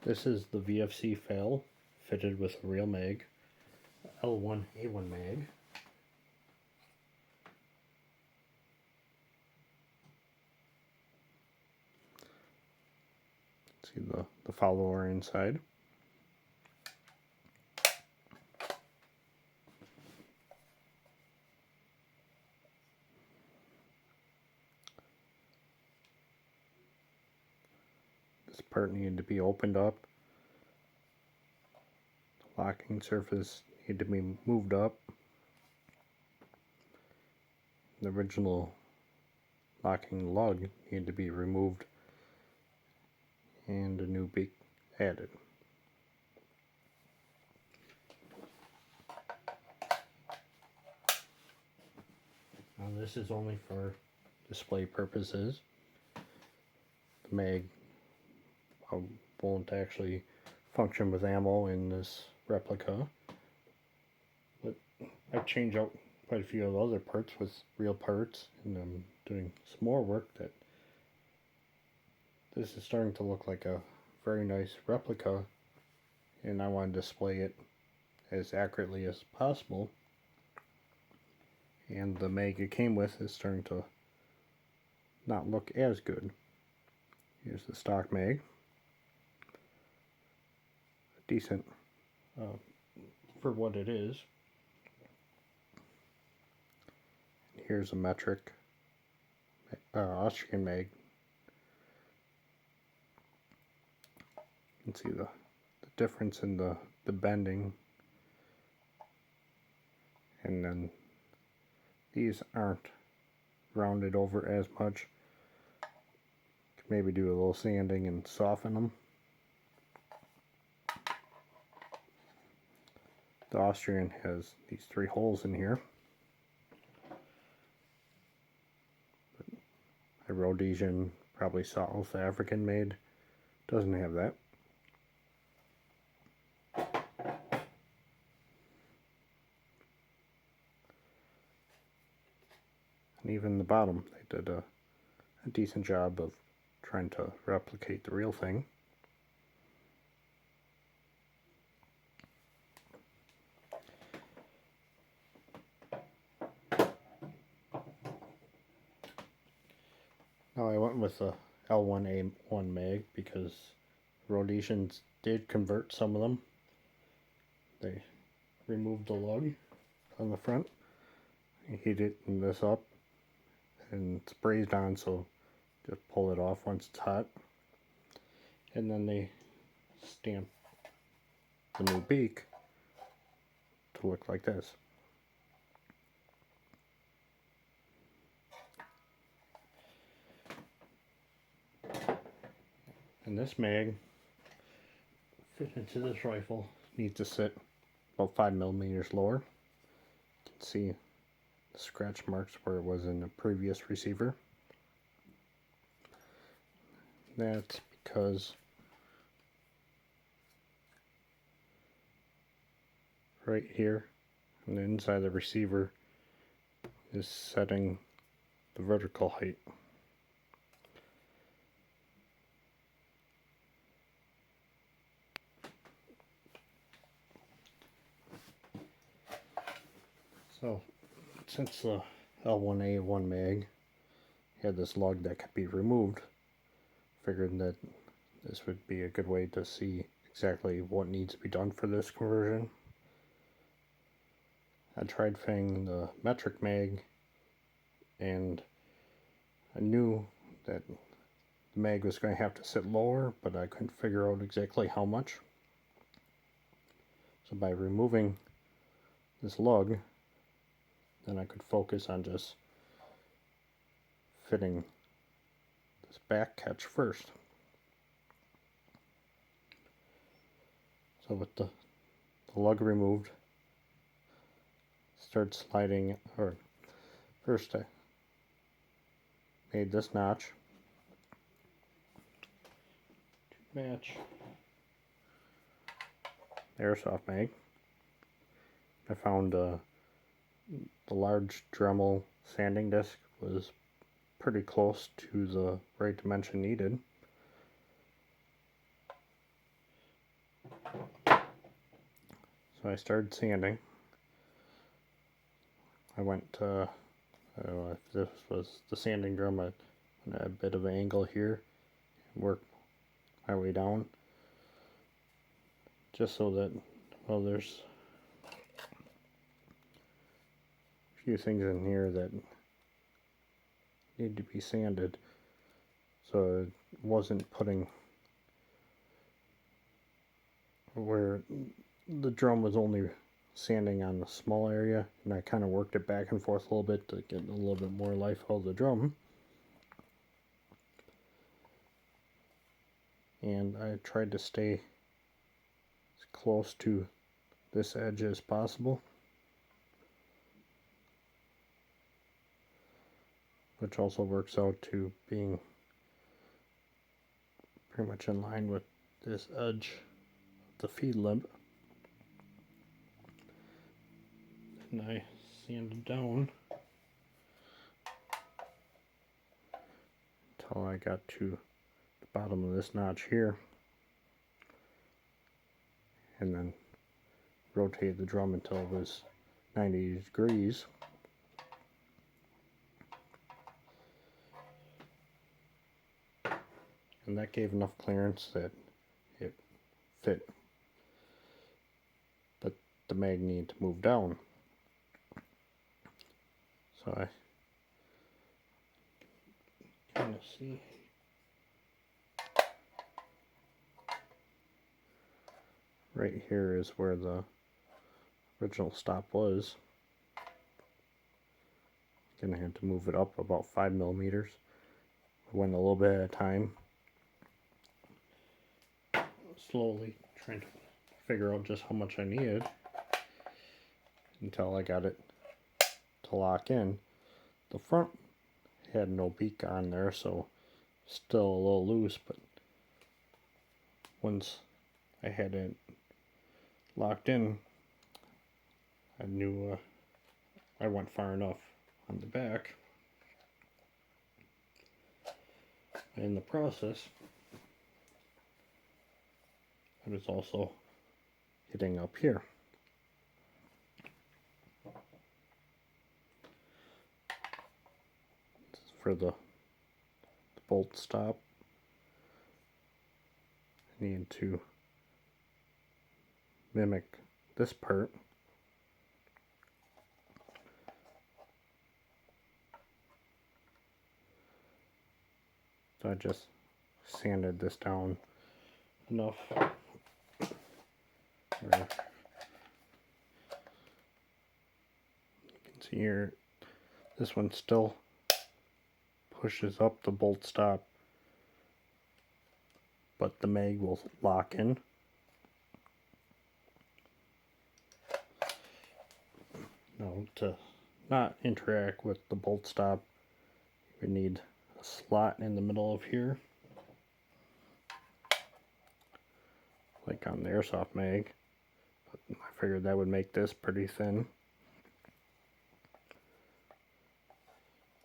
This is the VFC fail fitted with a real mag, L1A1 mag. See the follower inside. This part needed to be opened up. The locking surface needed to be moved up. The original locking lug needed to be removed and a new beak added. Now this is only for display purposes. The mag won't actually function with ammo in this replica, but I've changed out quite a few of the other parts with real parts, and I'm doing some more work that this is starting to look like a very nice replica, and I want to display it as accurately as possible. And the mag it came with is starting to not look as good. Here's the stock mag. Decent for what it is. Here's a metric Austrian mag. You can see the difference in the bending, and then these aren't rounded over as much. Could maybe do a little sanding and soften them. The Austrian has these 3 holes in here. A Rhodesian, probably South African made, doesn't have that. And even the bottom, they did a decent job of trying to replicate the real thing. Now I went with the L1A1 mag because Rhodesians did convert some of them. They removed the lug on the front, heated this up, and it's brazed on, so just pull it off once it's hot. And then they stamp the new beak to look like this. And this mag fit into this rifle needs to sit about 5 millimeters lower. You can see the scratch marks where it was in the previous receiver. That's because right here on the inside of the receiver is setting the vertical height. So since the L1A1 mag had this lug that could be removed, figured that this would be a good way to see exactly what needs to be done for this conversion. I tried fitting the metric mag, and I knew that the mag was going to have to sit lower, but I couldn't figure out exactly how much. So by removing this lug, then I could focus on just fitting this back catch first. So with the lug removed, start sliding, or first I made this notch to match the airsoft mag. I found the large Dremel sanding disc was pretty close to the right dimension needed. So I started sanding. I went, I don't know if this was the sanding drum, I went at a bit of an angle here, work my way down, just so that, well, there's a few things in here that need to be sanded, so it wasn't putting where the drum was only sanding on the small area, and I kind of worked it back and forth a little bit to get a little bit more life out of the drum. And I tried to stay as close to this edge as possible, which also works out to being pretty much in line with this edge of the feed lip. And I sanded down until I got to the bottom of this notch here, and then rotated the drum until it was 90 degrees. And that gave enough clearance that it fit, but the mag needed to move down. So I kind of see right here is where the original stop was. Gonna have to move it up about 5 millimeters. Went a little bit at a time, slowly trying to figure out just how much I needed until I got it to lock in. The front had no beak on there, so still a little loose, but once I had it locked in, I knew I went far enough on the back. In the process, I was also hitting up here. This is for the bolt stop. I need to mimic this part. So I just sanded this down enough where you can see here, this one still pushes up the bolt stop, but the mag will lock in. Now, to not interact with the bolt stop, you would need a slot in the middle of here, like on the airsoft mag, but I figured that would make this pretty thin.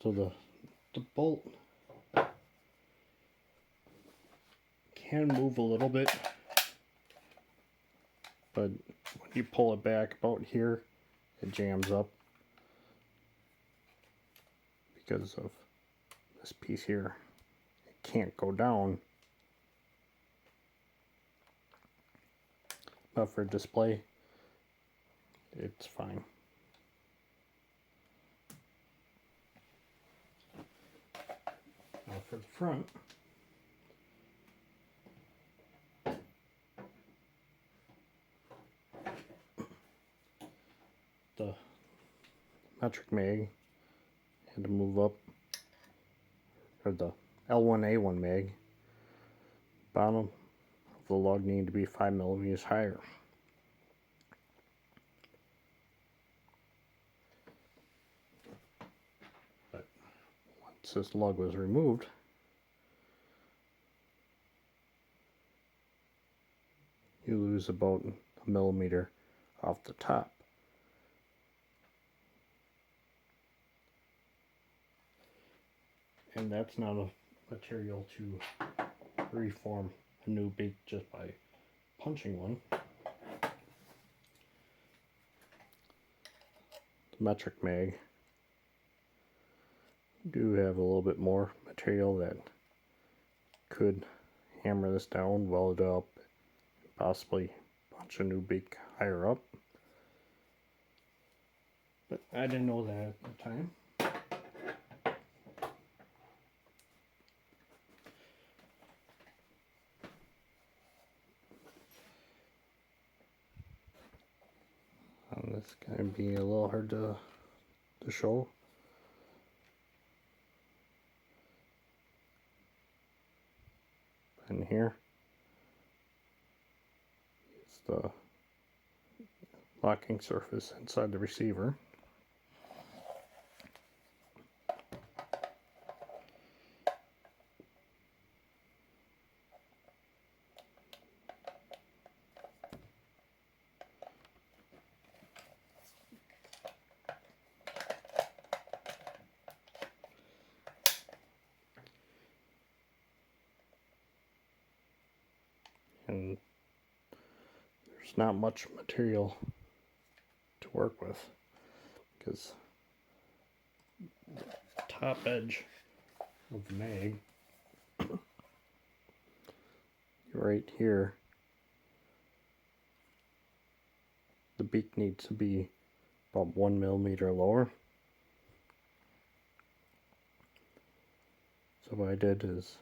So the bolt can move a little bit, but when you pull it back about here, it jams up because of this piece here. It can't go down, but for display, it's fine. Now for the front, the metric mag had to move up, or the L1A1 mag, bottom of the lug needed to be 5 millimeters higher. But once this lug was removed, you lose about a millimeter off the top. And that's not a material to reform a new beak just by punching one. metric mag do have a little bit more material that could hammer this down, weld it up, possibly punch a new beak higher up. But I didn't know that at the time. This is going to be a little hard to show. And here is the locking surface inside the receiver. And there's not much material to work with because the top edge of the mag right here, the beak needs to be about 1 millimeter lower. So what I did is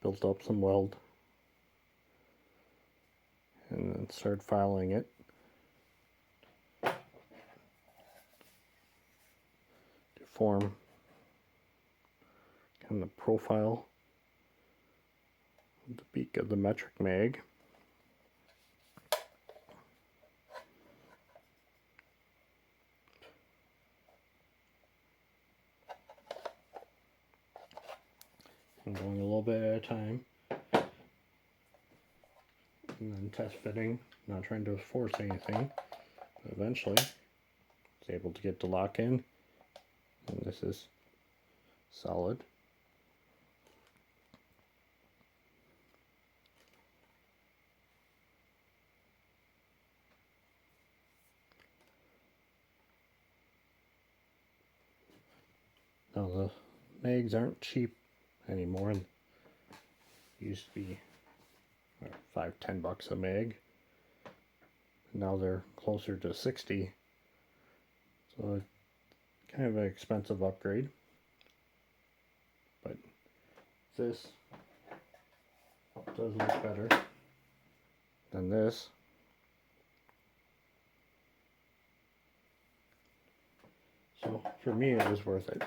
built up some weld and then started filing it. To form kind of the profile of the beak of the metric mag. I'm going a little bit at a time. And then test fitting, not trying to force anything, but eventually I was able to get the lock in, and this is solid. Now the mags aren't cheap anymore. They used to be $5-10 a mag. Now they're closer to 60. So it's kind of an expensive upgrade. But this does look better than this. So for me it was worth it.